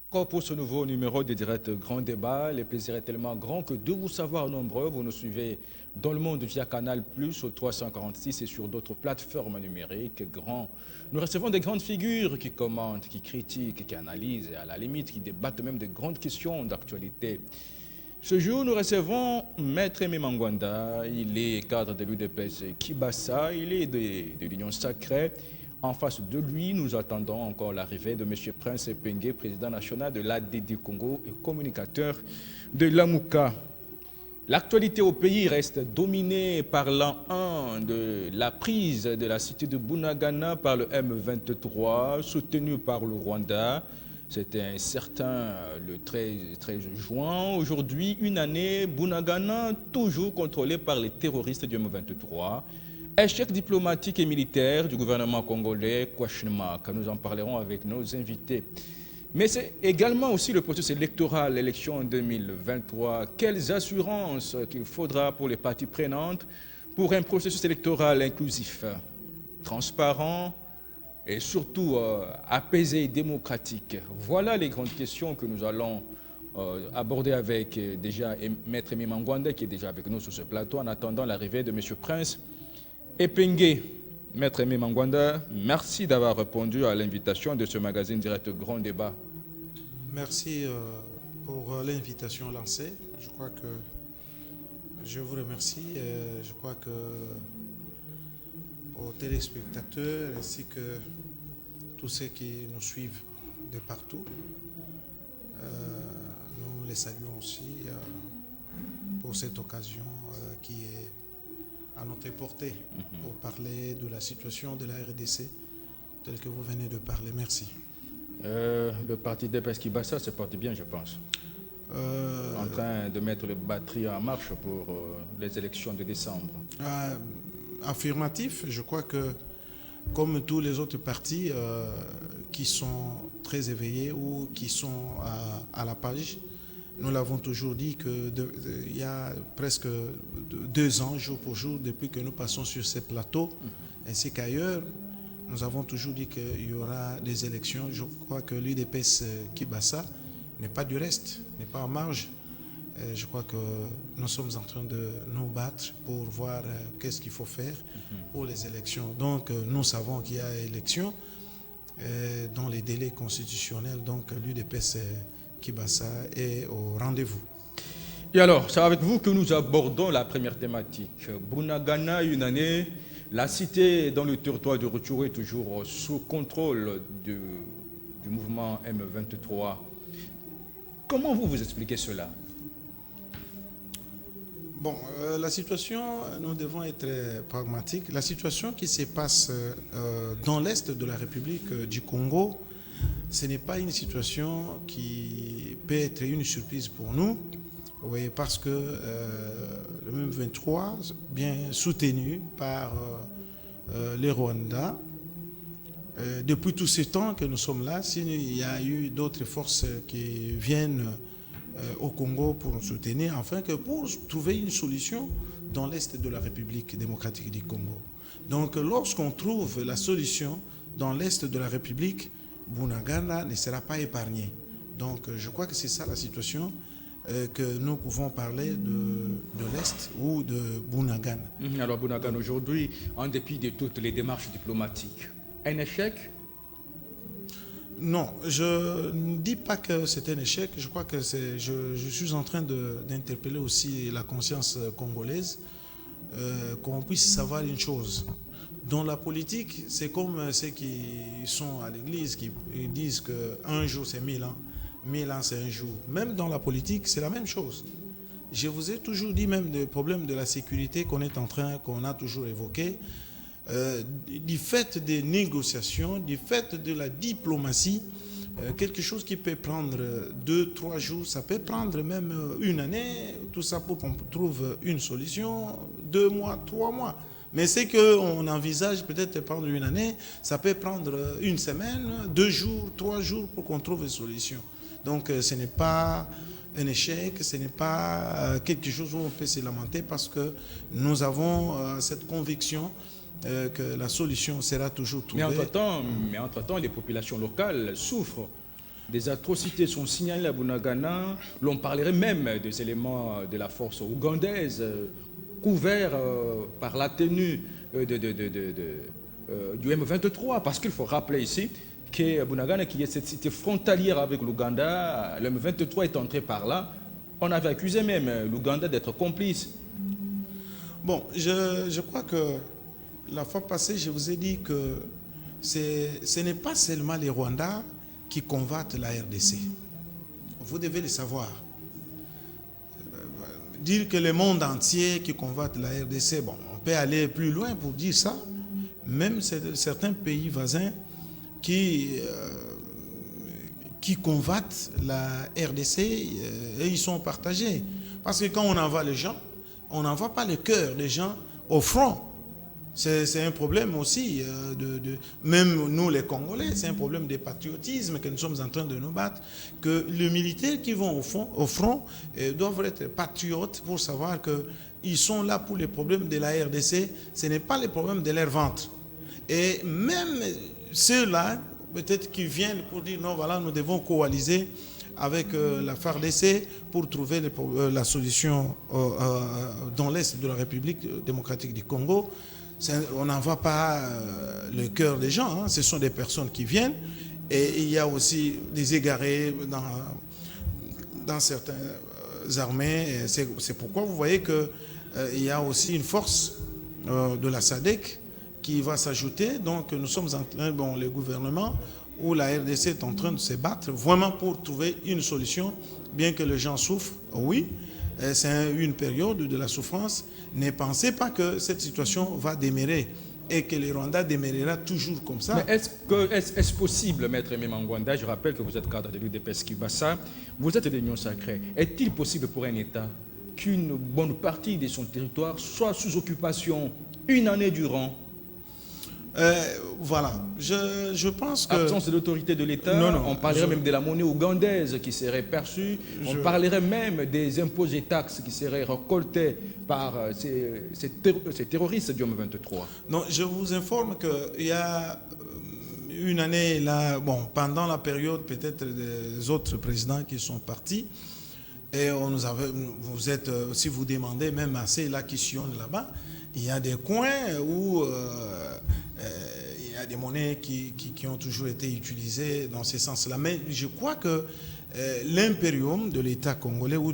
Encore pour ce nouveau numéro de Direct Grand Débat, le plaisir est tellement grand que de vous savoir nombreux, vous nous suivez dans le monde via Canal+, au 346 et sur d'autres plateformes numériques. Nous recevons des grandes figures qui commentent, qui critiquent, qui analysent et à la limite qui débattent même de grandes questions d'actualité. Ce jour, nous recevons Maître Aimé Mangwanda, il est cadre de l'UDPS Kibasa, il est de l'Union Sacrée. En face de lui, nous attendons encore l'arrivée de M. Prince Epenge, président national de l'ADD Congo et communicateur de l'AMUCA. L'actualité au pays reste dominée par l'an 1 de la prise de la cité de Bunagana par le M23, soutenu par le Rwanda. C'était un certain le 13 juin. Aujourd'hui, une année, Bunagana toujours contrôlé par les terroristes du M23. Échec diplomatique et militaire du gouvernement congolais, Kwashimaq, que nous en parlerons avec nos invités. Mais c'est également aussi le processus électoral, l'élection en 2023. Quelles assurances qu'il faudra pour les parties prenantes pour un processus électoral inclusif, transparent et surtout apaisé et démocratique. Voilà les grandes questions que nous allons aborder avec déjà Maître Aimé Mangwanda qui est déjà avec nous sur ce plateau en attendant l'arrivée de M. Prince Epenge. Maître Aimé Mangwanda, merci d'avoir répondu à l'invitation de ce magazine Direct Grand Débat. Merci pour l'invitation lancée. Je crois que je vous remercie. Je crois que aux téléspectateurs ainsi que tous ceux qui nous suivent de partout, nous les saluons aussi pour cette occasion qui est à notre portée pour parler de la situation de la RDC telle que vous venez de parler. Merci. Le parti d'EPS Kibasa se porte bien, je pense. En train de mettre les batteries en marche pour les élections de décembre. Affirmatif, je crois que comme tous les autres partis qui sont très éveillés ou qui sont à la page, nous l'avons toujours dit qu'il y a presque 2 ans, jour pour jour, depuis que nous passons sur ces plateaux, ainsi qu'ailleurs, nous avons toujours dit qu'il y aura des élections. Je crois que l'UDPS Kibasa n'est pas du reste, n'est pas en marge. Je crois que nous sommes en train de nous battre pour voir qu'est-ce qu'il faut faire pour les élections. Donc, nous savons qu'il y a élection dans les délais constitutionnels. Donc, l'UDPS Kibasa est au rendez-vous. Et alors, c'est avec vous que nous abordons la première thématique. Bunagana, une année, la cité dans le territoire de Rutshuru est toujours sous contrôle du mouvement M23. Comment vous expliquez cela? Bon, la situation, nous devons être pragmatiques. La situation qui se passe dans l'est de la République du Congo, ce n'est pas une situation qui peut être une surprise pour nous, oui, parce que le M23, bien soutenu par les Rwandais, depuis tout ce temps que nous sommes là, s'il y a eu d'autres forces qui viennent au Congo pour nous soutenir, afin que pour trouver une solution dans l'est de la République démocratique du Congo. Donc lorsqu'on trouve la solution dans l'est de la République, Bunagana ne sera pas épargné. Donc je crois que c'est ça la situation que nous pouvons parler de l'Est ou de Bunagana. Alors Bunagana aujourd'hui, en dépit de toutes les démarches diplomatiques, un échec? Non, je ne dis pas que c'est un échec. Je crois que je suis en train d'interpeller aussi la conscience congolaise, qu'on puisse savoir une chose. Dans la politique, c'est comme ceux qui sont à l'église, qui disent qu'un jour c'est 1000 ans, 1000 ans c'est un jour. Même dans la politique, c'est la même chose. Je vous ai toujours dit même des problèmes de la sécurité qu'on a toujours évoqués. Du fait des négociations, du fait de la diplomatie, quelque chose qui peut prendre 2-3 jours, ça peut prendre même une année, tout ça pour qu'on trouve une solution, 2 mois, 3 mois. Mais c'est qu'on envisage peut-être prendre une année, ça peut prendre une semaine, 2 jours, 3 jours pour qu'on trouve une solution. Donc ce n'est pas un échec, ce n'est pas quelque chose où on peut se lamenter parce que nous avons cette conviction que la solution sera toujours trouvée. Mais entre-temps, les populations locales souffrent des atrocités sont signalées à Bunagana. L'on parlerait même des éléments de la force ougandaise couverts par la tenue du M23. Parce qu'il faut rappeler ici que Bunagana, qui est cette cité frontalière avec l'Ouganda, le M23 est entré par là. On avait accusé même l'Ouganda d'être complice. Bon, je crois que la fois passée, je vous ai dit que ce n'est pas seulement les Rwandais qui combattent la RDC. Vous devez le savoir. Dire que le monde entier qui combat la RDC, bon, on peut aller plus loin pour dire ça. Même certains pays voisins qui combattent la RDC, et ils sont partagés. Parce que quand on envoie les gens, on n'envoie pas le cœur des gens au front. C'est un problème aussi, même nous les Congolais, c'est un problème de patriotisme que nous sommes en train de nous battre, que les militaires qui vont au front doivent être patriotes pour savoir qu'ils sont là pour les problèmes de la RDC, ce n'est pas les problèmes de leur ventre. Et même ceux-là, peut-être qui viennent pour dire non, voilà, nous devons coaliser avec la FARDC pour trouver la solution dans l'Est de la République démocratique du Congo. On n'envoie pas le cœur des gens, hein. Ce sont des personnes qui viennent et il y a aussi des égarés dans certaines armées. C'est pourquoi vous voyez qu'il y a aussi une force de la SADC qui va s'ajouter. Donc nous sommes en train, bon, le gouvernement ou la RDC est en train de se battre vraiment pour trouver une solution, bien que les gens souffrent, oui. C'est une période de la souffrance. Ne pensez pas que cette situation va demeurer et que le Rwanda demeurera toujours comme ça. Mais est-ce possible, Maître Memangwanda, je rappelle que vous êtes cadre de l'UDPS Kibasa, vous êtes de l'Union sacrée, est-il possible pour un État qu'une bonne partie de son territoire soit sous occupation une année durant? Voilà, je pense que... Absence de l'autorité de l'État, on parlerait même de la monnaie ougandaise qui serait perçue, on parlerait même des impôts et taxes qui seraient récoltés par ces terroristes du M23. Non, je vous informe qu'il y a une année, là, bon, pendant la période peut-être des autres présidents qui sont partis, et vous êtes, si vous demandez même à ceux là qui sillonnent là-bas, il y a des coins où il y a des monnaies qui ont toujours été utilisées dans ce sens-là. Mais je crois que l'impérium de l'État congolais ou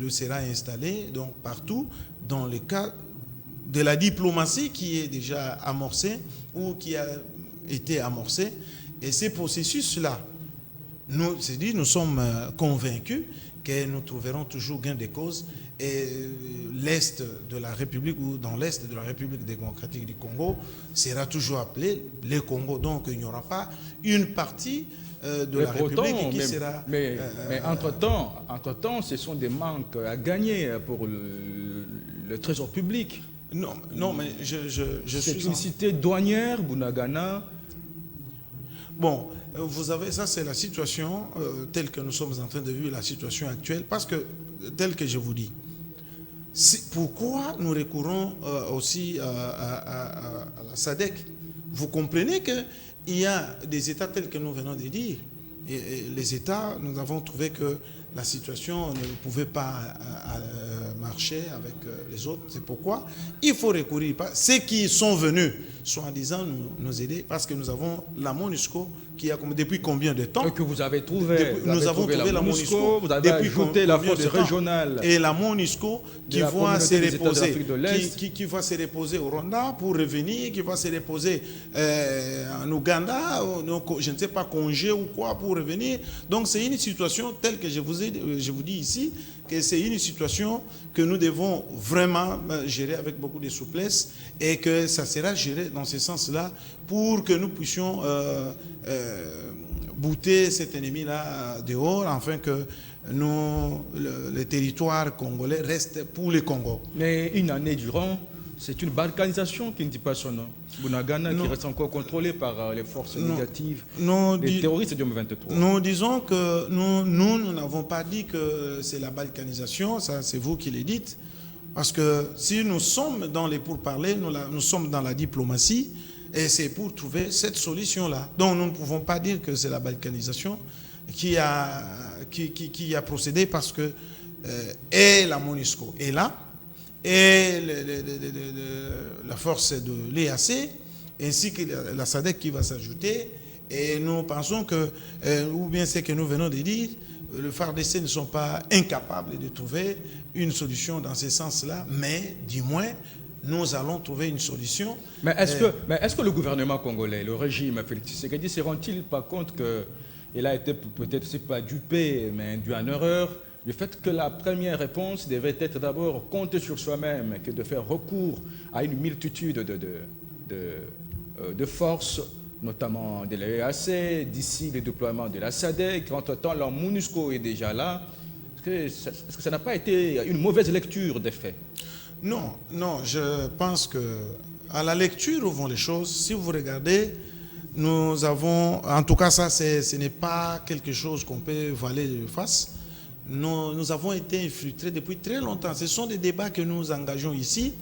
sera installé donc partout dans le cas de la diplomatie qui est déjà amorcée ou qui a été amorcée. Et ces processus-là, nous sommes convaincus que nous trouverons toujours gain de cause et l'Est de la République ou dans l'Est de la République démocratique du Congo sera toujours appelé le Congo. Donc il n'y aura pas une partie de la République qui sera... Mais entre-temps, ce sont des manques à gagner pour le trésor public. Non, mais je suis... C'est une cité douanière, Bunagana. Bon, vous avez, ça c'est la situation telle que nous sommes en train de vivre, la situation actuelle, parce que, telle que je vous dis, pourquoi nous recourons aussi à la SADC? Vous comprenez qu'il y a des États tels que nous venons de dire, et les États, nous avons trouvé que la situation ne pouvait pas marcher avec les autres. C'est pourquoi il faut recourir. Ceux qui sont venus, soi-disant, nous aider, parce que nous avons la MONUSCO qui a, depuis combien de temps? Que vous avez trouvé. Nous avons trouvé la MONUSCO. Vous avez ajouté la force régionale. Et la MONUSCO qui va se reposer, qui va se reposer au Rwanda pour revenir, qui va se reposer en Ouganda, je ne sais pas, congé ou quoi, pour revenir. Donc c'est une situation telle que je vous dis ici, que c'est une situation que nous devons vraiment gérer avec beaucoup de souplesse et que ça sera géré dans ce sens-là pour que nous puissions bouter cet ennemi-là dehors, afin que le territoire congolais reste pour le Congo. Mais une année durant, c'est une balkanisation qui ne dit pas son nom. Bunagana qui reste encore contrôlé par les forces négatives, les terroristes du M23. Nous disons que nous n'avons pas dit que c'est la balkanisation, ça c'est vous qui le dites, parce que si nous sommes dans les pourparlers, nous sommes dans la diplomatie, Et c'est pour trouver cette solution-là. Donc nous ne pouvons pas dire que c'est la balkanisation qui a procédé parce que et la MONUSCO est là, et la force de l'EAC, ainsi que la SADC qui va s'ajouter. Et nous pensons que, ou bien c'est que nous venons de dire, le FARDC ne sont pas incapables de trouver une solution dans ce sens-là, mais du moins, nous allons trouver une solution. Mais est-ce que le gouvernement congolais, le régime Félix Tshisekedi, se rend-il pas compte qu'il a été peut-être, c'est pas dupé, mais induit en erreur, le fait que la première réponse devait être d'abord compter sur soi-même, que de faire recours à une multitude de forces, notamment de l'EAC, d'ici le déploiement de la SADC, entre-temps, la MONUSCO est déjà là. Est-ce que ça n'a pas été une mauvaise lecture des faits? Non, je pense que à la lecture où vont les choses, si vous regardez, nous avons, en tout cas ça, ce n'est pas quelque chose qu'on peut voiler de face. Nous avons été infiltrés depuis très longtemps. Ce sont des débats que nous engageons ici.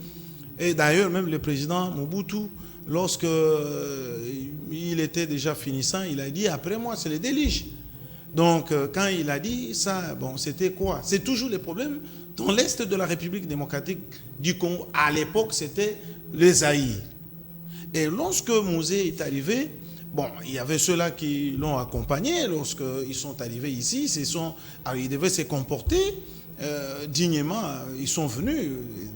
Et d'ailleurs, même le président Mobutu, lorsque il était déjà finissant, il a dit, après moi, c'est les déliges. Donc, quand il a dit ça, bon, c'était quoi? C'est toujours les problèmes. Dans l'est de la République démocratique du Congo, à l'époque, c'était les Zaïre. Et lorsque Mouzé est arrivé, bon, il y avait ceux-là qui l'ont accompagné. Lorsqu'ils sont arrivés ici, ils devaient se comporter dignement. Ils sont venus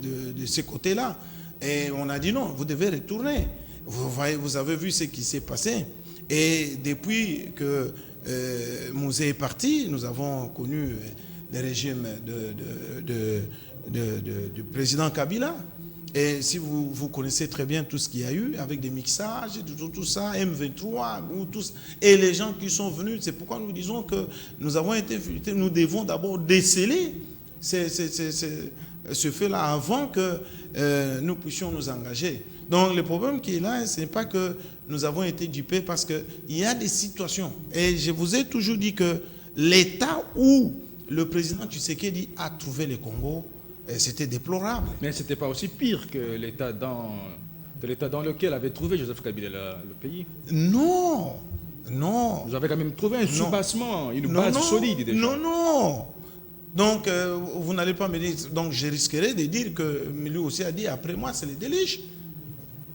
de ce côté-là. Et on a dit non, vous devez retourner. Vous avez vu ce qui s'est passé. Et depuis que Mouzé est parti, nous avons connu le régime du président Kabila. Et si vous connaissez très bien tout ce qu'il y a eu, avec des mixages, tout ça, M23, et les gens qui sont venus, c'est pourquoi nous disons que nous avons été infiltrés. Nous devons d'abord déceler ce fait-là avant que nous puissions nous engager. Donc le problème qui est là, ce n'est pas que nous avons été dupés, parce qu'il y a des situations. Et je vous ai toujours dit que l'état où le président Tshisekedi a trouvé le Congo, c'était déplorable. Mais ce n'était pas aussi pire que l'état dans lequel avait trouvé Joseph Kabila le pays. Non. Vous avez quand même trouvé un soubassement, une base solide déjà. Non. Donc, vous n'allez pas me dire... Donc, je risquerais de dire que lui aussi a dit, après moi, c'est les déliges.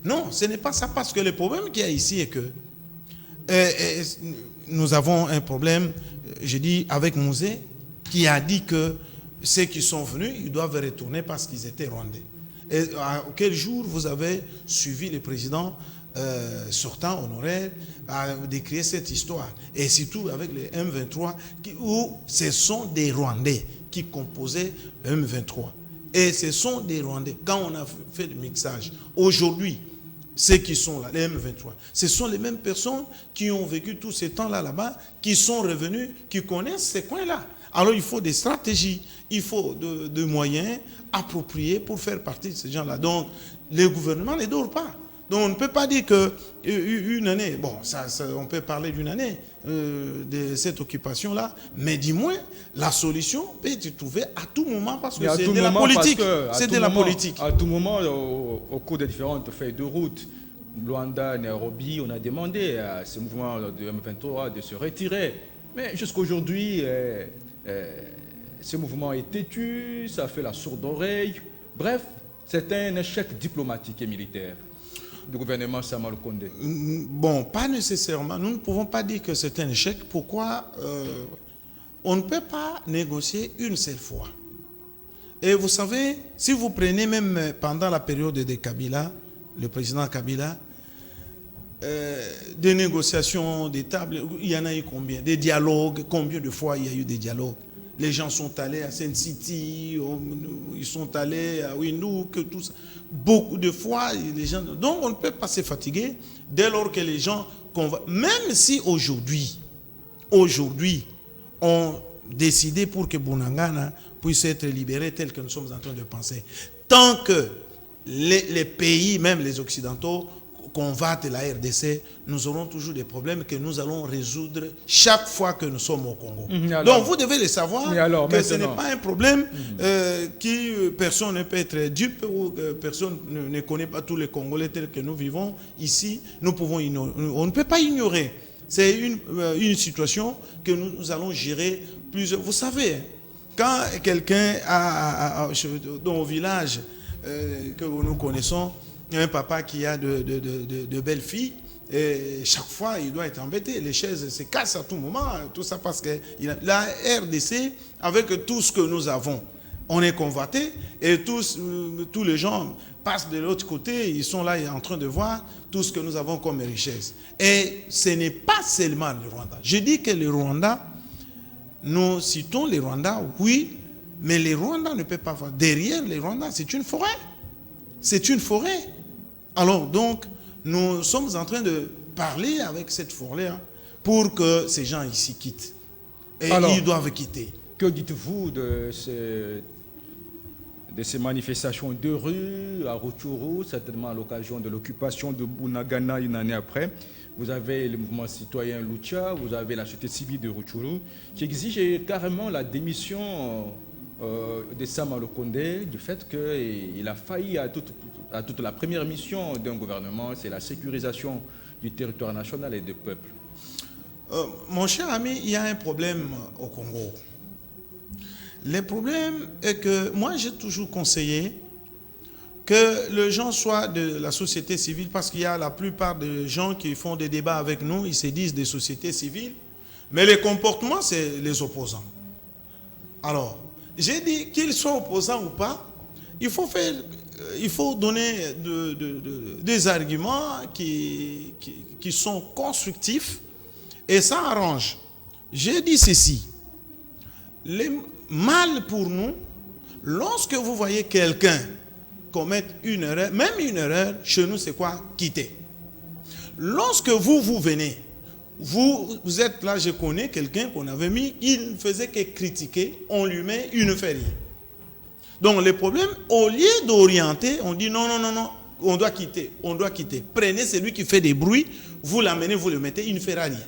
Non, ce n'est pas ça, parce que le problème qu'il y a ici est que nous avons un problème, je dis, avec Mouzé, qui a dit que ceux qui sont venus, ils doivent retourner parce qu'ils étaient rwandais. Et à quel jour vous avez suivi le président sortant honoraire à décrire cette histoire? Et surtout avec les M23, où ce sont des Rwandais qui composaient le M23. Et ce sont des Rwandais. Quand on a fait le mixage, aujourd'hui, ceux qui sont là, les M23, ce sont les mêmes personnes qui ont vécu tout ce temps-là là-bas, qui sont revenus, qui connaissent ces coins-là. Alors il faut des stratégies, il faut des moyens appropriés pour faire partie de ces gens-là. Donc le gouvernement ne dort pas. Donc on ne peut pas dire qu'une année, bon, on peut parler d'une année de cette occupation-là, mais du moins la solution peut être trouvée à tout moment, parce que c'est de la politique. C'est de la politique. À tout moment, au cours des différentes feuilles de route, Luanda, Nairobi, on a demandé à ce mouvement de M23 de se retirer. Mais jusqu'aujourd'hui, ce mouvement est têtu, ça fait la sourde oreille. Bref, c'est un échec diplomatique et militaire du gouvernement Sama Lukonde. Bon, pas nécessairement. Nous ne pouvons pas dire que c'est un échec. Pourquoi? On ne peut pas négocier une seule fois. Et vous savez, si vous prenez même pendant la période de Kabila, le président Kabila, des négociations, des tables, il y en a eu combien? Des dialogues, combien de fois il y a eu des dialogues? Les gens sont allés à Saint City, ils sont allés à Windhoek, tout ça. Beaucoup de fois, les gens... Donc on ne peut pas se fatiguer dès lors que les gens... Même si aujourd'hui, on décidé pour que Bunagana puisse être libéré tel que nous sommes en train de penser. Tant que les pays, même les Occidentaux, convoitent la RDC, nous aurons toujours des problèmes que nous allons résoudre chaque fois que nous sommes au Congo. Donc vous devez le savoir, que ce n'est pas un problème qui personne ne peut être dupe ou personne ne connaît pas tous les Congolais tels que nous vivons ici. Nous pouvons on ne peut pas ignorer. C'est une situation que nous allons gérer plusieurs. Vous savez, quand quelqu'un dans le village que nous connaissons, il y a un papa qui a de belles filles, et chaque fois il doit être embêté. Les chaises se cassent à tout moment, tout ça parce que la RDC, avec tout ce que nous avons, on est convoité et tous les gens passent de l'autre côté, ils sont là en train de voir tout ce que nous avons comme richesse. Et ce n'est pas seulement le Rwanda. Je dis que le Rwanda, nous citons les Rwandais, oui, mais les Rwandais ne peuvent pas faire. Derrière les Rwandais, c'est une forêt. C'est une forêt. Alors donc, nous sommes en train de parler avec cette forêt pour que ces gens ici quittent. Et alors, ils doivent quitter. Que dites-vous de ces manifestations de rue à Rutshuru, certainement à l'occasion de l'occupation de Bunagana une année après? Vous avez le mouvement citoyen Lucha, vous avez la société civile de Rutshuru qui exige carrément la démission de Sama Lukonde du fait qu'il a failli à toute la première mission d'un gouvernement, c'est la sécurisation du territoire national et des peuples. Mon cher ami, il y a un problème au Congo. Le problème est que moi j'ai toujours conseillé que les gens soient de la société civile, parce qu'il y a la plupart des gens qui font des débats avec nous, ils se disent des sociétés civiles, mais les comportements, c'est les opposants. Alors, j'ai dit qu'ils soient opposants ou pas, il faut donner des arguments qui sont constructifs, et ça arrange. J'ai dit ceci, mal pour nous, lorsque vous voyez quelqu'un commettre une erreur, même une erreur, chez nous c'est quoi? Quitter. Lorsque vous venez, vous êtes là, je connais quelqu'un qu'on avait mis, il ne faisait que critiquer, on lui met, il ne fait rien. Donc le problème, au lieu d'orienter, on dit non, on doit quitter, on doit quitter. Prenez celui qui fait des bruits, vous l'amenez, vous le mettez, il ne fera rien.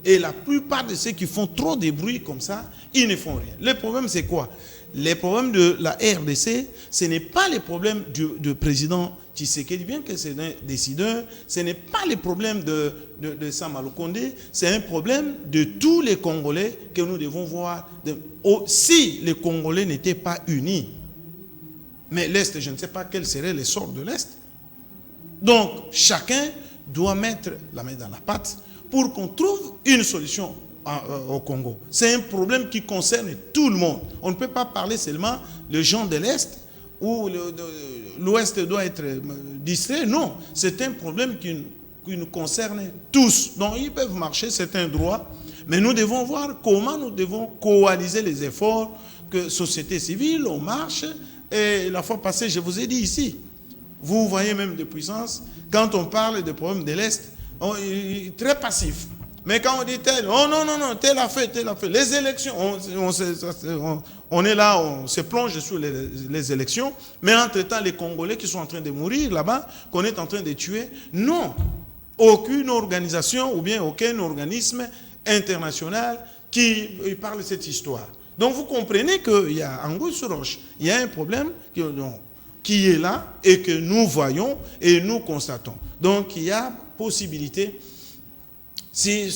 Et la plupart de ceux qui font trop de bruit comme ça, ils ne font rien. Le problème c'est quoi? Les problèmes de la RDC, ce n'est pas les problèmes du président Tshisekedi, bien que c'est un décideur, ce n'est pas les problèmes de Sama Lukonde, c'est un problème de tous les Congolais que nous devons voir. Si les Congolais n'étaient pas unis, mais l'Est, je ne sais pas quel serait le sort de l'Est. Donc, chacun doit mettre la main dans la pâte pour qu'on trouve une solution au Congo. C'est un problème qui concerne tout le monde. On ne peut pas parler seulement des gens de l'Est où l'Ouest doit être distrait. Non, c'est un problème qui nous concerne tous. Donc ils peuvent marcher, c'est un droit, mais nous devons voir comment nous devons coaliser les efforts que société civile, on marche. Et la fois passée, je vous ai dit ici, vous voyez même des puissances, quand on parle des problèmes de l'Est, on est très passif. Mais quand on dit tel, oh non, tel a fait. Les élections, on est là, on se plonge sur les élections, mais entre-temps, les Congolais qui sont en train de mourir là-bas, qu'on est en train de tuer, non. Aucune organisation ou bien aucun organisme international qui parle de cette histoire. Donc vous comprenez qu'il y a Anguille sur roche, il y a un problème qui est là et que nous voyons et nous constatons. Donc il y a possibilité, si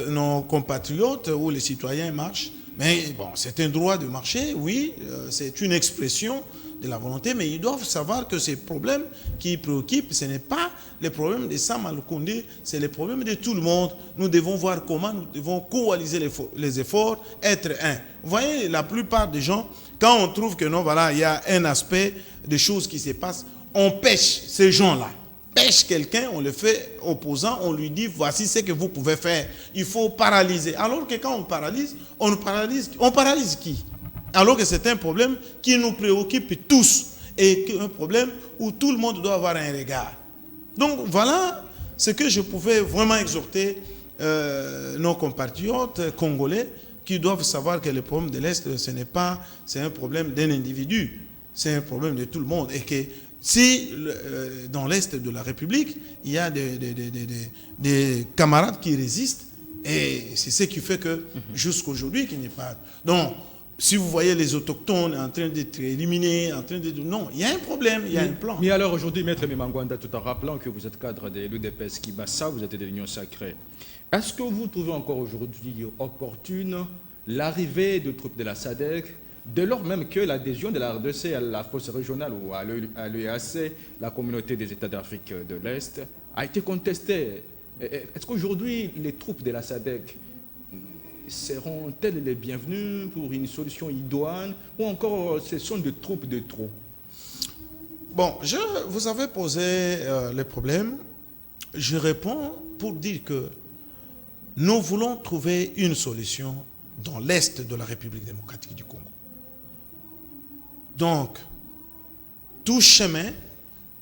nos compatriotes ou les citoyens marchent, mais bon, c'est un droit de marcher, oui, c'est une expression de la volonté, mais ils doivent savoir que ces problèmes qui préoccupent, ce n'est pas les problèmes de Sama Lukonde, c'est les problèmes de tout le monde. Nous devons voir comment nous devons coaliser les efforts, être un. Vous voyez, la plupart des gens, quand on trouve que non, voilà, il y a un aspect de choses qui se passent, on pêche ces gens-là. Pêche quelqu'un, on le fait opposant, on lui dit voici ce que vous pouvez faire. Il faut paralyser. Alors que quand on paralyse qui? Alors que c'est un problème qui nous préoccupe tous et un problème où tout le monde doit avoir un regard. Donc voilà ce que je pouvais vraiment exhorter nos compatriotes congolais qui doivent savoir que le problème de l'Est, c'est un problème d'un individu, c'est un problème de tout le monde et que Si dans l'Est de la République, il y a des camarades qui résistent, et c'est ce qui fait que jusqu'aujourd'hui, qu'il n'y ait pas... Donc, si vous voyez les autochtones en train d'être éliminés, en train de... Non, il y a un problème, il y a un plan. Mais alors aujourd'hui, Maître Mimangwanda, tout en rappelant que vous êtes cadre de l'UDPS Kibassa, vous êtes de l'Union Sacrée, est-ce que vous trouvez encore aujourd'hui opportune l'arrivée de troupes de la SADC, dès lors même que l'adhésion de la RDC à la force régionale ou à l'EAC, la communauté des États d'Afrique de l'Est, a été contestée? Est-ce qu'aujourd'hui, les troupes de la SADC seront-elles les bienvenues pour une solution idoine ou encore ce sont des troupes de trop? Bon, vous avez posé les problèmes. Je réponds pour dire que nous voulons trouver une solution dans l'Est de la République démocratique du Congo. Donc, tout chemin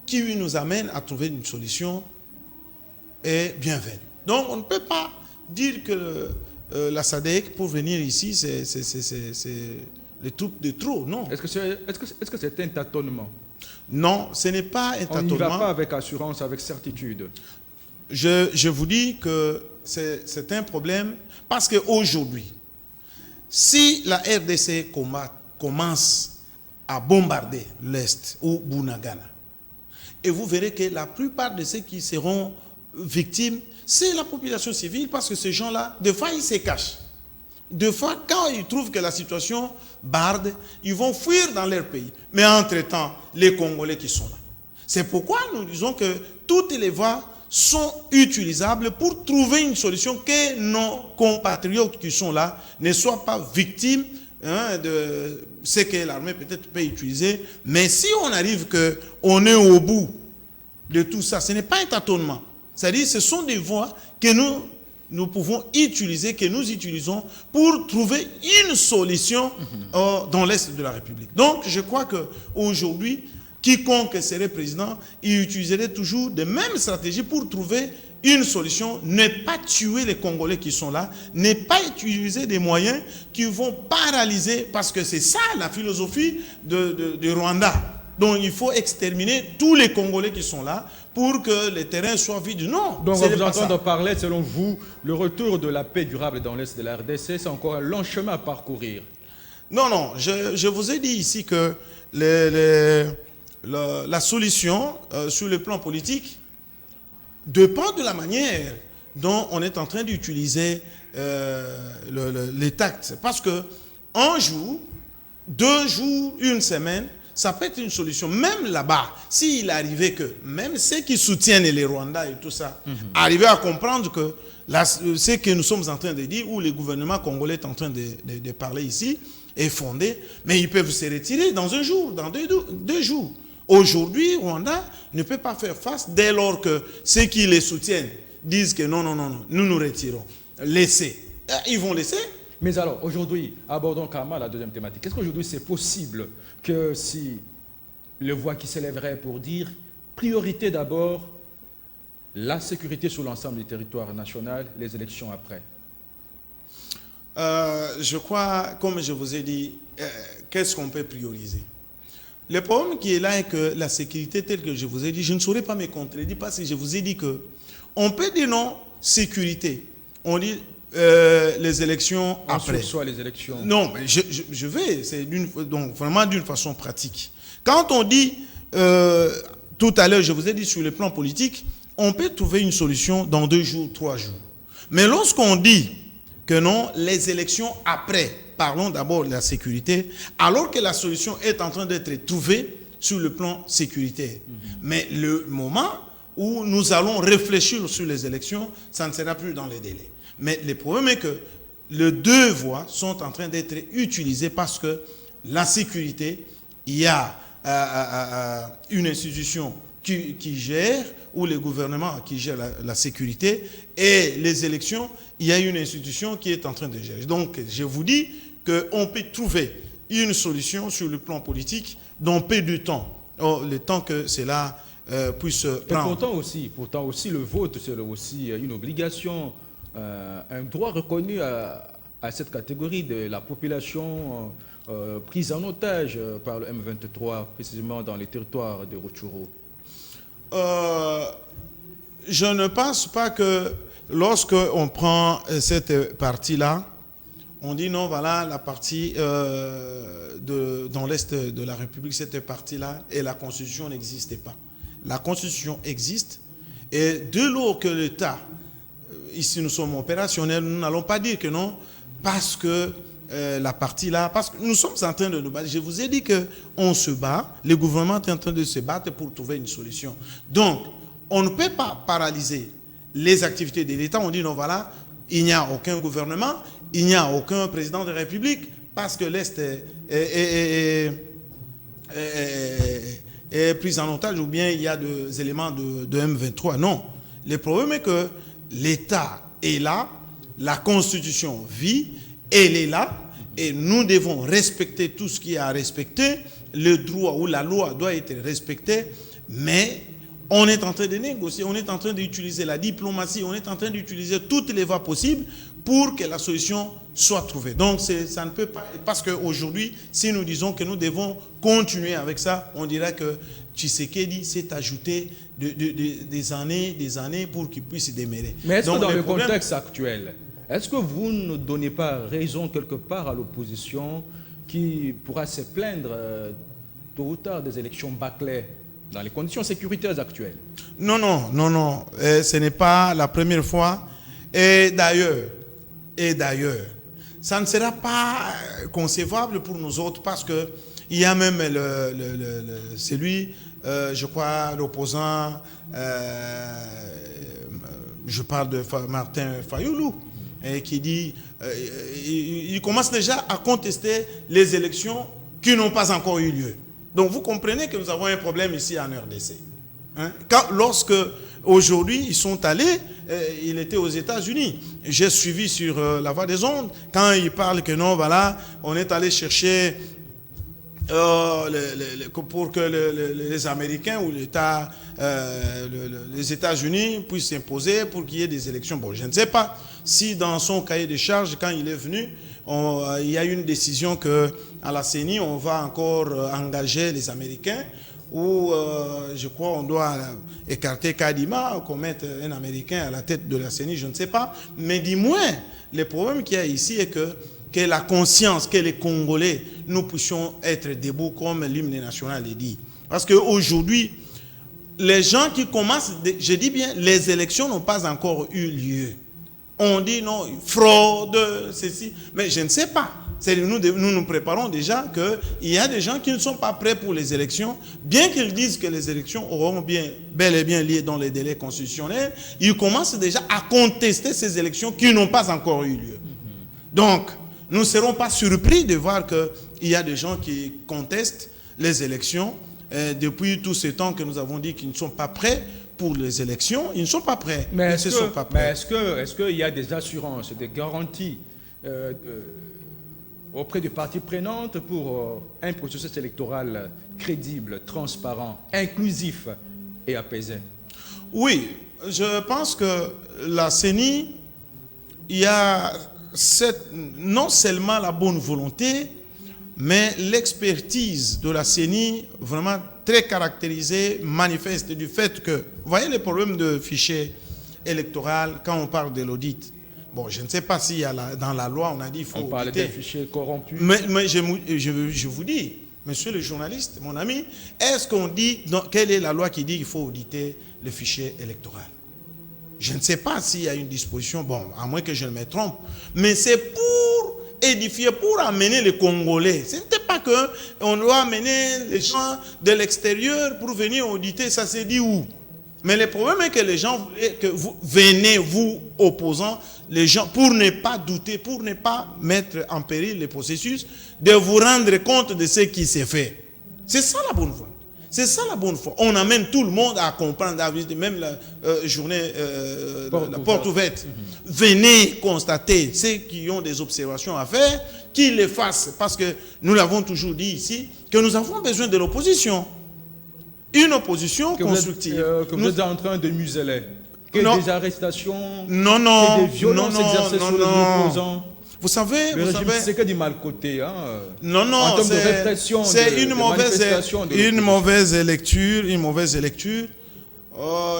qui nous amène à trouver une solution est bienvenu. Donc, on ne peut pas dire que la SADC, pour venir ici, c'est les troupes de trop, non. Est-ce que c'est un tâtonnement? Non, ce n'est pas un tâtonnement. On n'y va pas avec assurance, avec certitude. Je vous dis que c'est un problème parce qu'aujourd'hui, si la RDC commence à bombarder l'Est ou Bunagana, et vous verrez que la plupart de ceux qui seront victimes, c'est la population civile, parce que ces gens-là, des fois, ils se cachent. Des fois, quand ils trouvent que la situation barde, ils vont fuir dans leur pays. Mais entre-temps, les Congolais qui sont là. C'est pourquoi nous disons que toutes les voies sont utilisables pour trouver une solution, que nos compatriotes qui sont là ne soient pas victimes de ce que l'armée peut-être peut utiliser. Mais si on arrive qu'on est au bout de tout ça, ce n'est pas un tâtonnement. C'est-à-dire que ce sont des voies que nous pouvons utiliser, que nous utilisons pour trouver une solution dans l'Est de la République. Donc, je crois qu'aujourd'hui, quiconque serait président, il utiliserait toujours les mêmes stratégies pour trouver une solution, ne pas tuer les Congolais qui sont là, ne pas utiliser des moyens qui vont paralyser, parce que c'est ça la philosophie de Rwanda. Donc il faut exterminer tous les Congolais qui sont là pour que les terrains soient vides. Non. Donc on vous entend parler, selon vous, le retour de la paix durable dans l'Est de la RDC, c'est encore un long chemin à parcourir. Non, non, je vous ai dit ici que la solution sur le plan politique dépend de la manière dont on est en train d'utiliser les tactes. Parce que un jour, 2 jours, 1 semaine, ça peut être une solution. Même là-bas, s'il arrivait que, même ceux qui soutiennent les Rwandais et tout ça, arrivaient à comprendre que ce que nous sommes en train de dire, ou le gouvernement congolais est en train de parler ici, est fondé, mais ils peuvent se retirer dans 1 jour, dans 2 jours. Aujourd'hui, Rwanda ne peut pas faire face dès lors que ceux qui les soutiennent disent que non, non, non, non, nous nous retirons. Laissez. Ils vont laisser. Mais alors, aujourd'hui, abordons carrément la deuxième thématique. Est-ce qu'aujourd'hui, c'est possible que si les voix qui s'élèveraient pour dire priorité d'abord, la sécurité sur l'ensemble du territoire national, les élections après? Je crois, comme je vous ai dit, qu'est-ce qu'on peut prioriser? Le problème qui est là est que la sécurité, telle que je vous ai dit, je ne saurais pas me contredire parce que je vous ai dit que on peut dire non, sécurité. On dit les élections après. Soit les élections. Non, mais je vais, c'est donc vraiment d'une façon pratique. Quand on dit, tout à l'heure, je vous ai dit sur le plan politique, on peut trouver une solution dans 2 jours, 3 jours. Mais lorsqu'on dit que non, les élections après, parlons d'abord de la sécurité, alors que la solution est en train d'être trouvée sur le plan sécuritaire. Mais le moment où nous allons réfléchir sur les élections, ça ne sera plus dans les délais. Mais le problème est que les 2 voies sont en train d'être utilisées parce que la sécurité, il y a une institution qui gère, ou le gouvernement qui gère la sécurité, et les élections, il y a une institution qui est en train de gérer. Donc, je vous dis qu'on peut trouver une solution sur le plan politique dans peu de temps, le temps que cela puisse prendre. Et pourtant aussi, le vote, c'est aussi une obligation, un droit reconnu à cette catégorie de la population prise en otage par le M23, précisément dans les territoires de Rutshuru? Je ne pense pas que lorsque on prend cette partie-là, on dit non, voilà la partie dans l'Est de la République, cette partie-là, et la Constitution n'existait pas. La Constitution existe, et de lors que l'État, ici nous sommes opérationnels, nous n'allons pas dire que non, parce que la partie là, parce que nous sommes en train de nous battre. Je vous ai dit qu'on se bat, le gouvernement est en train de se battre pour trouver une solution. Donc, on ne peut pas paralyser les activités de l'État. On dit non, voilà, il n'y a aucun gouvernement, il n'y a aucun président de la République, parce que l'Est est pris en otage, ou bien il y a des éléments de M23. Non. Le problème est que l'État est là, la Constitution vit, elle est là, et nous devons respecter tout ce qui est à respecter. Le droit ou la loi doit être respectée, mais on est en train de négocier, on est en train d'utiliser la diplomatie, on est en train d'utiliser toutes les voies possibles pour que la solution soit trouvée. Donc ça ne peut pas, parce qu'aujourd'hui, si nous disons que nous devons continuer avec ça, on dirait que Tshisekedi s'est ajouté des années pour qu'il puisse démarrer. Mais est-ce que dans le contexte actuel, est-ce que vous ne donnez pas raison quelque part à l'opposition qui pourra se plaindre tôt ou tard des élections bâclées dans les conditions sécuritaires actuelles? Non. Ce n'est pas la première fois. Et d'ailleurs, ça ne sera pas concevable pour nous autres, parce que il y a même celui, je crois, l'opposant, je parle de Martin Fayoulou, qui dit, il commence déjà à contester les élections qui n'ont pas encore eu lieu. Donc vous comprenez que nous avons un problème ici en RDC. Hein? Lorsque aujourd'hui ils sont allés, il était aux États-Unis. J'ai suivi sur la voie des ondes quand il parle que non, voilà, on est allé chercher pour que les Américains ou l'État, les États-Unis puissent s'imposer pour qu'il y ait des élections. Bon, je ne sais pas si dans son cahier de charges, quand il est venu, il y a une décision qu'à la CENI, on va encore engager les Américains, ou je crois on doit écarter Kadima, qu'on mette un Américain à la tête de la CENI, je ne sais pas. Mais du moins, le problème qu'il y a ici est que la conscience, que les Congolais, nous puissions être debout comme l'hymne national le dit. Parce qu'aujourd'hui, les gens qui commencent, je dis bien, les élections n'ont pas encore eu lieu. On dit non, fraude, ceci, mais je ne sais pas. Nous préparons déjà qu'il y a des gens qui ne sont pas prêts pour les élections, bien qu'ils disent que les élections auront bel et bien lieu dans les délais constitutionnels, ils commencent déjà à contester ces élections qui n'ont pas encore eu lieu. Donc, nous ne serons pas surpris de voir qu'il y a des gens qui contestent les élections depuis tout ce temps que nous avons dit qu'ils ne sont pas prêts pour les élections. Ils ne sont pas prêts. Mais est-ce qu'il y a des assurances, des garanties auprès des parties prenantes pour un processus électoral crédible, transparent, inclusif et apaisé? Oui, je pense que la CENI, il y a non seulement la bonne volonté, mais l'expertise de la CENI vraiment très caractérisée, manifeste du fait que, vous voyez les problèmes de fichier électoral quand on parle de l'audit. Bon, je ne sais pas si dans la loi on a dit qu'il faut auditer. On parle des fichiers corrompus. Mais je vous dis, monsieur le journaliste, mon ami, est-ce qu'on dit, quelle est la loi qui dit qu'il faut auditer le fichier électoral? Je ne sais pas s'il y a une disposition, bon, à moins que je ne me trompe, mais c'est pour édifier, pour amener les Congolais. Ce n'était pas qu'on doit amener les gens de l'extérieur pour venir auditer, ça s'est dit où? Mais le problème est que les gens voulaient que vous venez, vous, opposants, les gens, pour ne pas douter, pour ne pas mettre en péril le processus, de vous rendre compte de ce qui s'est fait. C'est ça la bonne foi. C'est ça la bonne foi. On amène tout le monde à comprendre, même la journée, la porte ouverte. Venez constater ceux qui ont des observations à faire, qu'ils les fassent. Parce que nous l'avons toujours dit ici, que nous avons besoin de l'opposition. Une opposition constructive. Que vous êtes en train de museler. Que des arrestations, non, que des violences exercées sur les opposants. Vous savez, le régime c'est que du mal côté, hein. Non, non, en termes de répression, c'est une mauvaise lecture,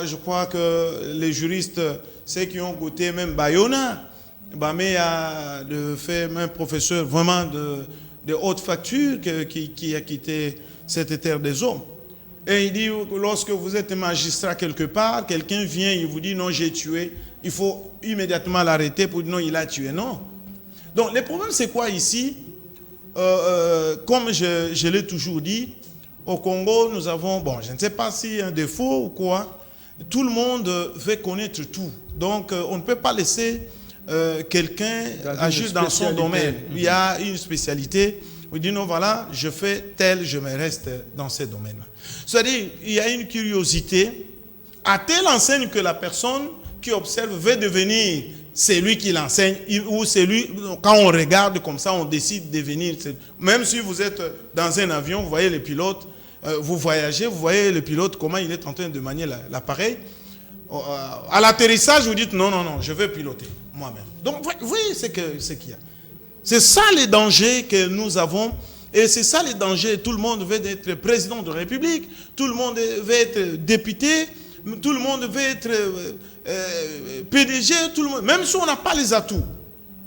je crois que les juristes, ceux qui ont goûté même Bayona, Bamé a fait même professeur vraiment de haute facture qui a quitté cette terre des hommes. Et il dit, lorsque vous êtes magistrat quelque part, quelqu'un vient, il vous dit non, j'ai tué, il faut immédiatement l'arrêter pour dire non, il a tué. Non. Donc, le problème, c'est quoi ici? Comme je l'ai toujours dit, au Congo, nous avons, bon, je ne sais pas s'il y a un défaut ou quoi, tout le monde veut connaître tout. Donc, on ne peut pas laisser quelqu'un agir dans son domaine. Il y a une spécialité. On dit non, voilà, je fais tel, je me reste dans ce domaine-là. C'est-à-dire, il y a une curiosité à telle enseigne que la personne qui observe veut devenir celui qui l'enseigne, ou celui, quand on regarde comme ça, on décide de devenir. Même si vous êtes dans un avion, vous voyez le pilote, vous voyagez, vous voyez le pilote, comment il est en train de manier l'appareil. À l'atterrissage, vous dites non, non, non, je veux piloter moi-même. Donc, vous voyez ce qu'il y a. C'est ça les dangers que nous avons. Et c'est ça les dangers. Tout le monde veut être président de la République. Tout le monde veut être député. Tout le monde veut être PDG. Tout le monde, même si on n'a pas les atouts.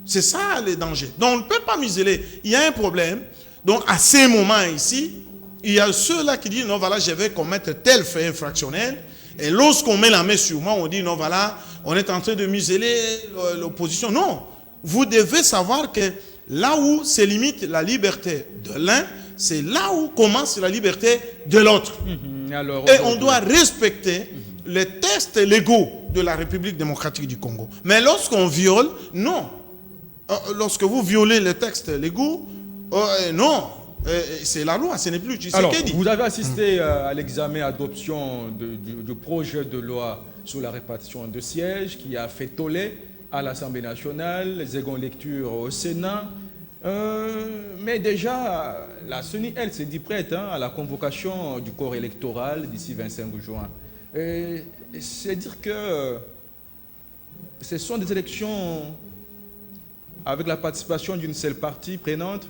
C'est ça les dangers. Donc on ne peut pas museler. Il y a un problème. Donc à ces moments ici, il y a ceux-là qui disent non, voilà, je vais commettre tel fait infractionnel. Et lorsqu'on met la main sur moi, on dit non, voilà, on est en train de museler l'opposition. Non. Vous devez savoir que là où se limite la liberté de l'un, c'est là où commence la liberté de l'autre. Et on doit respecter les textes légaux de la République démocratique du Congo. Mais lorsqu'on viole, non. Lorsque vous violez les textes légaux, non. C'est la loi, ce n'est plus Tshisekedi. Vous avez assisté à l'examen adoption du projet de loi sur la répartition de sièges qui a fait tollé à l'Assemblée nationale, seconde lecture au Sénat. Mais déjà, la CENI, elle, s'est dit prête à la convocation du corps électoral d'ici 25 juin. C'est dire que ce sont des élections avec la participation d'une seule partie prenante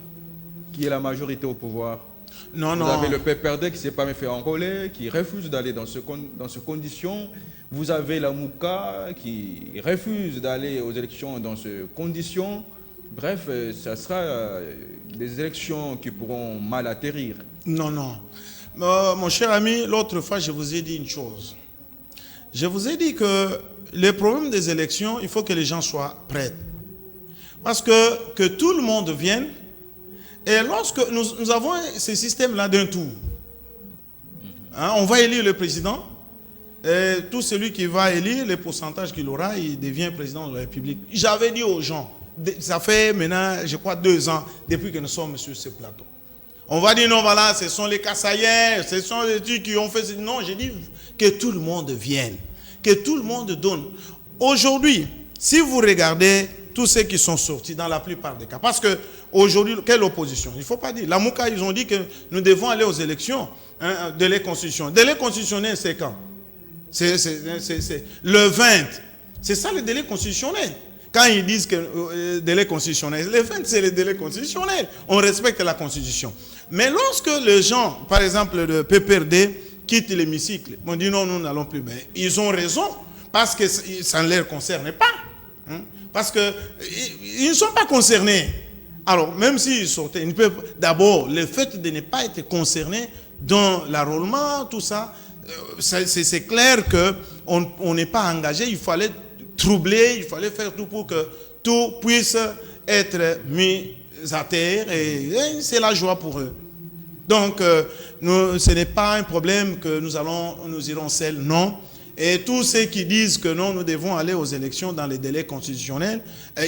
qui est la majorité au pouvoir. Non, non. Vous avez le PPRD qui ne s'est pas fait enrôler, qui refuse d'aller dans ces conditions. Vous avez la Mouka qui refuse d'aller aux élections dans ces conditions. Bref, ça sera des élections qui pourront mal atterrir. Non, non. Mon cher ami, l'autre fois, je vous ai dit une chose. Je vous ai dit que les problèmes des élections, il faut que les gens soient prêts. Parce que tout le monde vienne. Et lorsque nous avons ce système-là d'un tour, on va élire le président. Et tout celui qui va élire, les pourcentages qu'il aura, il devient président de la République. J'avais dit aux gens, ça fait maintenant, je crois, 2 ans, depuis que nous sommes sur ce plateau. On va dire, non, voilà, ce sont les Kassaïens, ce sont les trucs qui ont fait... Non, j'ai dit que tout le monde vienne, que tout le monde donne. Aujourd'hui, si vous regardez tous ceux qui sont sortis dans la plupart des cas, parce que aujourd'hui, quelle opposition? Il ne faut pas dire. La Mouka, ils ont dit que nous devons aller aux élections, délai constitutionnel. Délai constitutionnel, c'est quand? C'est le 20. C'est ça le délai constitutionnel. Quand ils disent que délai constitutionnel, le 20 c'est le délai constitutionnel. On respecte la constitution. Mais lorsque les gens, par exemple le PPRD, quittent l'hémicycle, on dit non, nous n'allons plus. Mais ils ont raison, parce que ça ne les concerne pas. Parce qu'ils ne sont pas concernés. Alors, même s'ils sortaient, ils peuvent... D'abord, le fait de ne pas être concernés dans l'enrôlement, tout ça, c'est clair qu'on n'est pas engagé. Il fallait troubler, il fallait faire tout pour que tout puisse être mis à terre. Et c'est la joie pour eux. Donc, ce n'est pas un problème que nous irons seuls, non. Et tous ceux qui disent que non, nous devons aller aux élections dans les délais constitutionnels,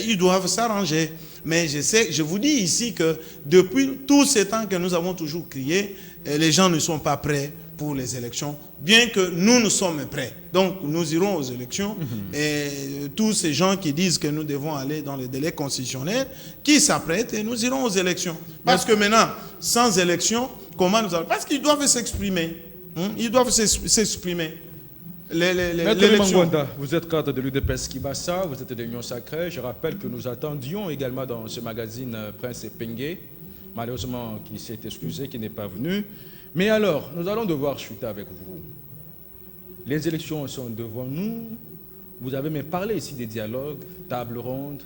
ils doivent s'arranger. Mais je vous dis ici que depuis tout ce temps que nous avons toujours crié, les gens ne sont pas prêts pour les élections, bien que nous sommes prêts. Donc nous irons aux élections et tous ces gens qui disent que nous devons aller dans les délais constitutionnels, qui s'apprêtent et nous irons aux élections. Parce que maintenant, sans élection, comment nous allons... Parce qu'ils doivent s'exprimer. Ils doivent s'exprimer. Maître Mangwanda, vous êtes cadre de l'UDPS Kibasa, vous êtes de l'Union Sacrée. Je rappelle que nous attendions également dans ce magazine Prince Epengue, malheureusement qui s'est excusé, qui n'est pas venu. Mais alors, nous allons devoir chuter avec vous. Les élections sont devant nous. Vous avez même parlé ici des dialogues, table ronde.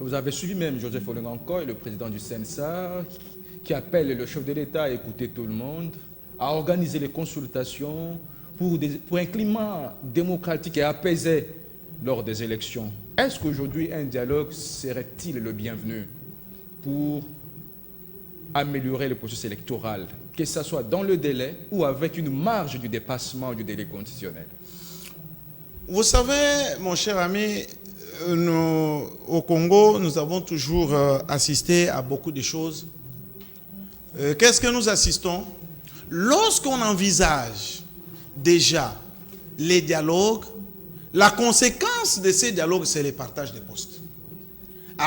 Vous avez suivi même Joseph Olenganko, le président du CENSA, qui appelle le chef de l'État à écouter tout le monde, à organiser les consultations pour un climat démocratique et apaisé lors des élections. Est-ce qu'aujourd'hui un dialogue serait-il le bienvenu pour améliorer le processus électoral, que ce soit dans le délai ou avec une marge du dépassement du délai constitutionnel? Vous savez, mon cher ami, au Congo, nous avons toujours assisté à beaucoup de choses. Qu'est-ce que nous assistons? Lorsqu'on envisage déjà les dialogues, la conséquence de ces dialogues, c'est le partage des postes.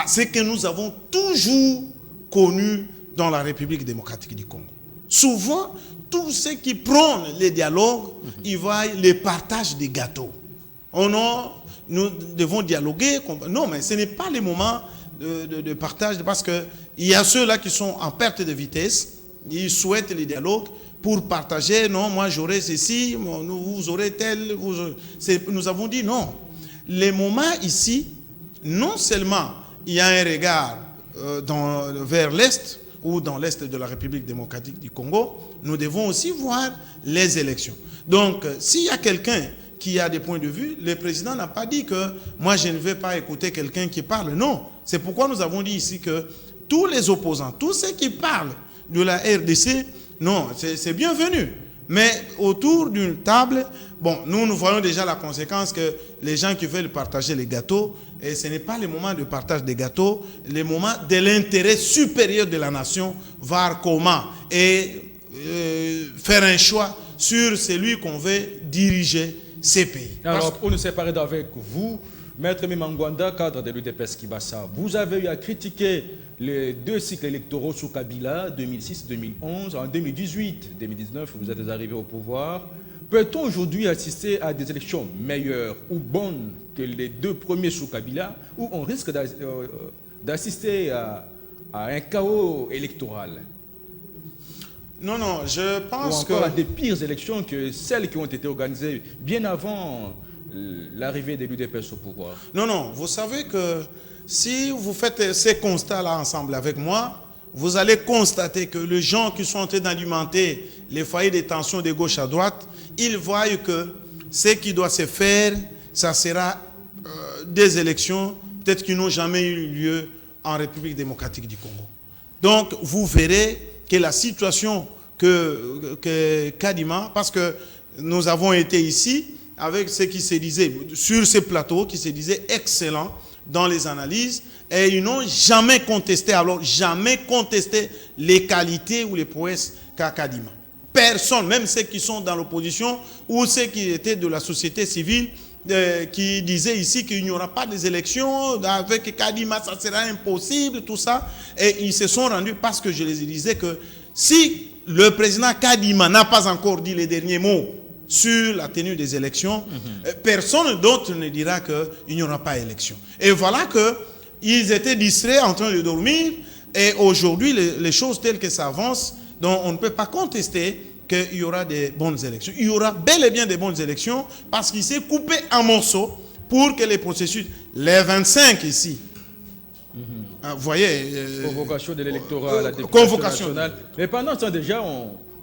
C'est que nous avons toujours connu dans la République démocratique du Congo. Souvent, tous ceux qui prônent les dialogues, ils voient le partage des gâteaux. Oh non, nous devons dialoguer. Non, mais ce n'est pas le moment de partage, parce qu'il y a ceux-là qui sont en perte de vitesse, ils souhaitent les dialogues pour partager. Non, moi j'aurai ceci, vous aurez tel. Nous avons dit non. Les moments ici, non seulement il y a un regard vers l'Est ou dans l'Est de la République démocratique du Congo, nous devons aussi voir les élections. Donc, s'il y a quelqu'un qui a des points de vue, le président n'a pas dit que moi je ne vais pas écouter quelqu'un qui parle. Non, c'est pourquoi nous avons dit ici que tous les opposants, tous ceux qui parlent de la RDC, non, c'est bienvenu. Mais autour d'une table, bon, nous voyons déjà la conséquence que les gens qui veulent partager les gâteaux, et ce n'est pas le moment de partage des gâteaux, le moment de l'intérêt supérieur de la nation, voir comment et faire un choix sur celui qu'on veut diriger ces pays. Alors, pour nous séparer d'avec vous, Maître Mangwanda, cadre de l'UDPS Kibasa, vous avez eu à critiquer les deux cycles électoraux sous Kabila, 2006-2011. En 2018-2019, vous êtes arrivé au pouvoir. Peut-on aujourd'hui assister à des élections meilleures ou bonnes que les deux premiers sous Kabila, ou on risque d'assister à un chaos électoral? Non, non, je pense que... Ou encore à des pires élections que celles qui ont été organisées bien avant l'arrivée de l'UDPS au pouvoir? Non, non, vous savez que si vous faites ces constats-là ensemble avec moi, vous allez constater que les gens qui sont en train d'alimenter les foyers de tension de gauche à droite, ils voient que ce qui doit se faire, ça sera des élections peut-être qui n'ont jamais eu lieu en République démocratique du Congo. Donc, vous verrez que la situation que Kadima, parce que nous avons été ici avec ce qui se disait sur ces plateaux, qui se disait excellent dans les analyses, et ils n'ont jamais contesté, alors jamais contesté les qualités ou les prouesses qu'a Kadima. Personne, même ceux qui sont dans l'opposition ou ceux qui étaient de la société civile, qui disaient ici qu'il n'y aura pas des élections, avec Kadima ça sera impossible, tout ça, et ils se sont rendus, parce que je les disais que si le président Kadima n'a pas encore dit les derniers mots sur la tenue des élections, personne d'autre ne dira qu'il n'y aura pas élection. Et voilà qu'ils étaient distraits en train de dormir, et aujourd'hui les choses telles que ça avance, donc on ne peut pas contester qu'il y aura des bonnes élections. Il y aura bel et bien des bonnes élections, parce qu'il s'est coupé en morceaux pour que les processus, les 25 ici, vous voyez... convocation de l'électorat à la députation nationale. Mais pendant ce temps déjà,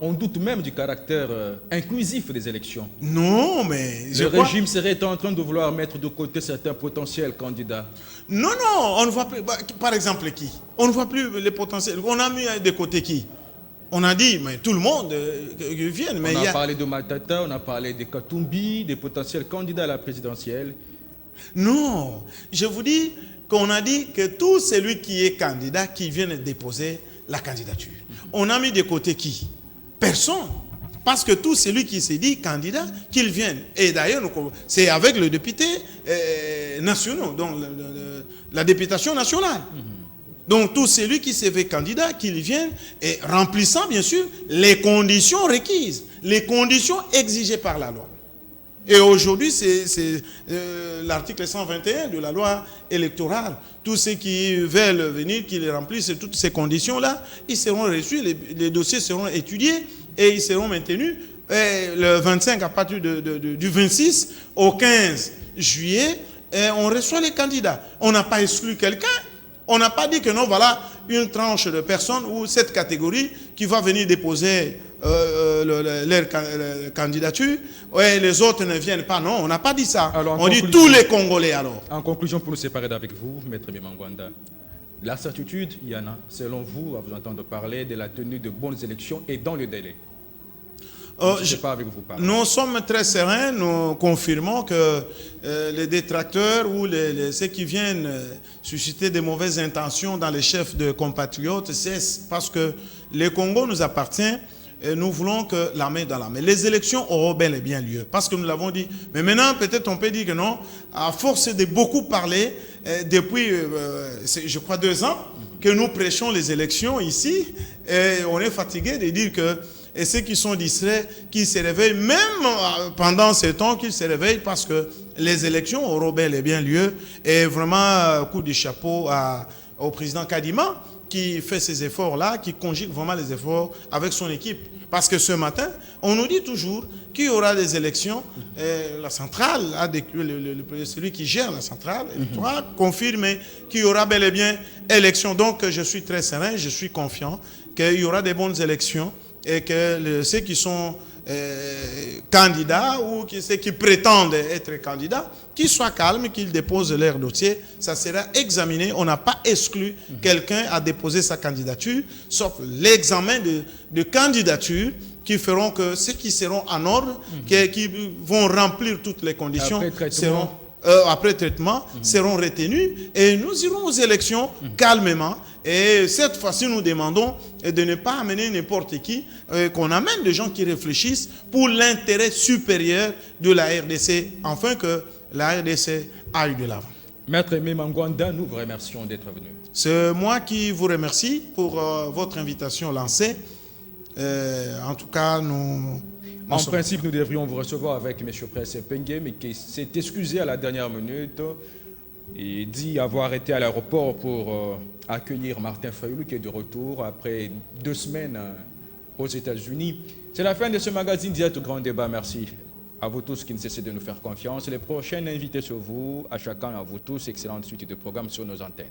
on doute même du caractère inclusif des élections. Non, mais... Le régime serait en train de vouloir mettre de côté certains potentiels candidats. Non, non, on ne voit plus... Par exemple, qui? On ne voit plus les potentiels. On a mis de côté qui? On a dit, mais tout le monde vienne. Mais on a parlé de Matata, on a parlé de Katumbi, des potentiels candidats à la présidentielle. Non, je vous dis qu'on a dit que tout celui qui est candidat, qui vient déposer la candidature. On a mis de côté qui? Personne. Parce que tout celui qui s'est dit candidat, qu'il vienne. Et d'ailleurs, c'est avec le député national, donc la députation nationale. Donc tout celui qui s'est fait candidat, qu'il vienne, et remplissant bien sûr les conditions requises, les conditions exigées par la loi. Et aujourd'hui, c'est l'article 121 de la loi électorale. Tous ceux qui veulent venir, qui remplissent toutes ces conditions-là, ils seront reçus, les dossiers seront étudiés et ils seront maintenus. Et le 25, à partir du 26 au 15 juillet, on reçoit les candidats. On n'a pas exclu quelqu'un. On n'a pas dit que non, voilà une tranche de personnes ou cette catégorie qui va venir déposer leur candidature. Ouais, les autres ne viennent pas. Non, on n'a pas dit ça. Alors, on dit tous les Congolais alors. En conclusion, pour nous séparer d'avec vous, Maître Bimangwanda, la certitude, il y en a, selon vous, à vous entendre parler de la tenue de bonnes élections et dans le délai. Nous sommes très sereins, nous confirmons que les détracteurs ou ceux qui viennent susciter des mauvaises intentions dans les chefs de compatriotes cessent, parce que le Congo nous appartient et nous voulons que la main dans la main. Les élections auront bel et bien lieu, parce que nous l'avons dit. Mais maintenant, peut-être on peut dire que non, à force de beaucoup parler, depuis, je crois, 2 ans, que nous prêchons les élections ici, et on est fatigué de dire que et ceux qui sont distraits, qui se réveillent, même pendant ce temps, qu'ils se réveillent parce que les élections auront bel et bien lieu. Et vraiment, coup du chapeau au président Kadima, qui fait ces efforts-là, qui conjugue vraiment les efforts avec son équipe. Parce que ce matin, on nous dit toujours qu'il y aura des élections. La centrale, celui qui gère la centrale, confirme qu'il y aura bel et bien élections. Donc, je suis très serein, je suis confiant qu'il y aura des bonnes élections. Et que ceux qui sont candidats ou ceux qui prétendent être candidats, qu'ils soient calmes, qu'ils déposent leur dossier, ça sera examiné. On n'a pas exclu quelqu'un à déposer sa candidature, sauf l'examen de candidature qui feront que ceux qui seront en ordre, qui vont remplir toutes les conditions, après traitement, seront retenus et nous irons aux élections calmement. Et cette fois-ci, nous demandons de ne pas amener n'importe qui, qu'on amène des gens qui réfléchissent pour l'intérêt supérieur de la RDC, afin que la RDC aille de l'avant. Maître Bimangwanda, nous vous remercions d'être venu. C'est moi qui vous remercie pour votre invitation lancée. En tout cas, en principe, nous devrions vous recevoir avec M. Presse Pengue, mais qui s'est excusé à la dernière minute et dit avoir été à l'aéroport pour accueillir Martin Fayoulou, qui est de retour après 2 semaines aux États-Unis. C'est la fin de ce magazine Direct Grand Débat. Merci à vous tous qui ne cessez de nous faire confiance. Les prochaines invités sur vous, à chacun et à vous tous, excellente suite de programmes sur nos antennes.